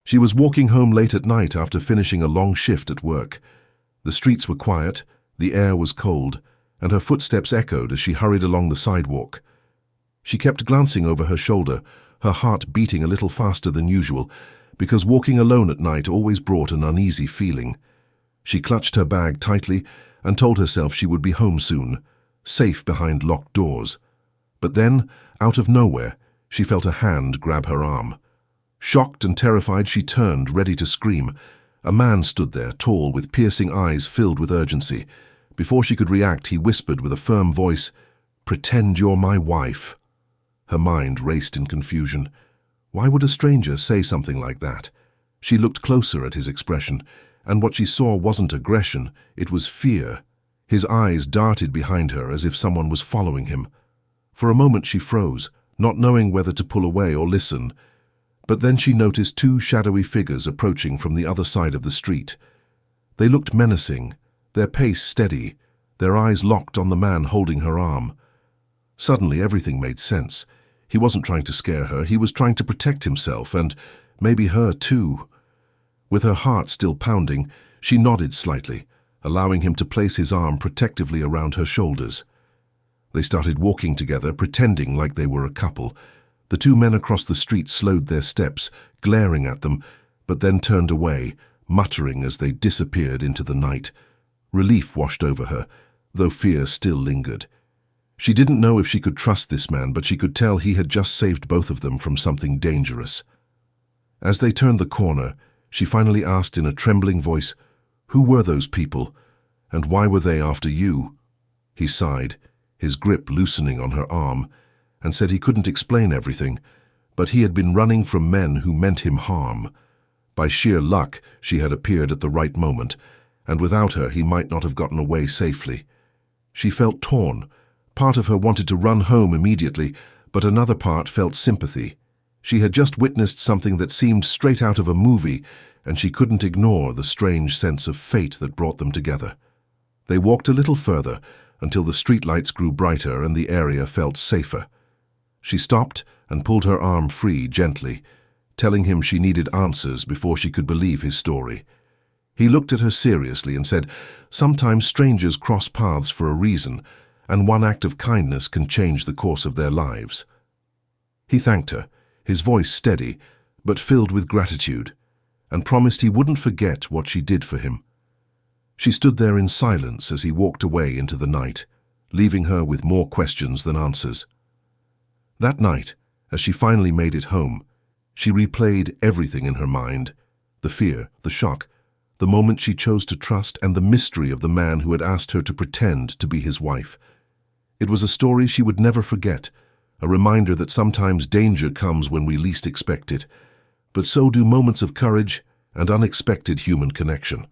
She was walking home late at night after finishing a long shift at work. The streets were quiet, the air was cold, and her footsteps echoed as she hurried along the sidewalk. She kept glancing over her shoulder, her heart beating a little faster than usual, because walking alone at night always brought an uneasy feeling. She clutched her bag tightly and told herself she would be home soon, safe behind locked doors. But then, out of nowhere, she felt a hand grab her arm. Shocked and terrified, she turned, ready to scream. A man stood there, tall, with piercing eyes filled with urgency. Before she could react, he whispered with a firm voice, "Pretend you're my wife." Her mind raced in confusion. Why would a stranger say something like that? She looked closer at his expression, and what she saw wasn't aggression, it was fear. His eyes darted behind her as if someone was following him. For a moment she froze, not knowing whether to pull away or listen. But then she noticed two shadowy figures approaching from the other side of the street. They looked menacing, their pace steady, their eyes locked on the man holding her arm. Suddenly everything made sense. He wasn't trying to scare her, he was trying to protect himself, and maybe her too. With her heart still pounding, she nodded slightly, allowing him to place his arm protectively around her shoulders. They started walking together, pretending like they were a couple. The two men across the street slowed their steps, glaring at them, but then turned away, muttering as they disappeared into the night. Relief washed over her, though fear still lingered. She didn't know if she could trust this man, but she could tell he had just saved both of them from something dangerous. As they turned the corner, she finally asked in a trembling voice, "Who were those people, and why were they after you?" He sighed, his grip loosening on her arm, and said he couldn't explain everything, but he had been running from men who meant him harm. By sheer luck, she had appeared at the right moment, and without her he might not have gotten away safely. She felt torn. Part of her wanted to run home immediately, but another part felt sympathy. She had just witnessed something that seemed straight out of a movie, and she couldn't ignore the strange sense of fate that brought them together. They walked a little further, until the streetlights grew brighter and the area felt safer. She stopped and pulled her arm free gently, telling him she needed answers before she could believe his story. He looked at her seriously and said, "Sometimes strangers cross paths for a reason, and one act of kindness can change the course of their lives." He thanked her, his voice steady, but filled with gratitude, and promised he wouldn't forget what she did for him. She stood there in silence as he walked away into the night, leaving her with more questions than answers. That night, as she finally made it home, she replayed everything in her mind, the fear, the shock, the moment she chose to trust, and the mystery of the man who had asked her to pretend to be his wife. It was a story she would never forget, a reminder that sometimes danger comes when we least expect it, but so do moments of courage and unexpected human connection.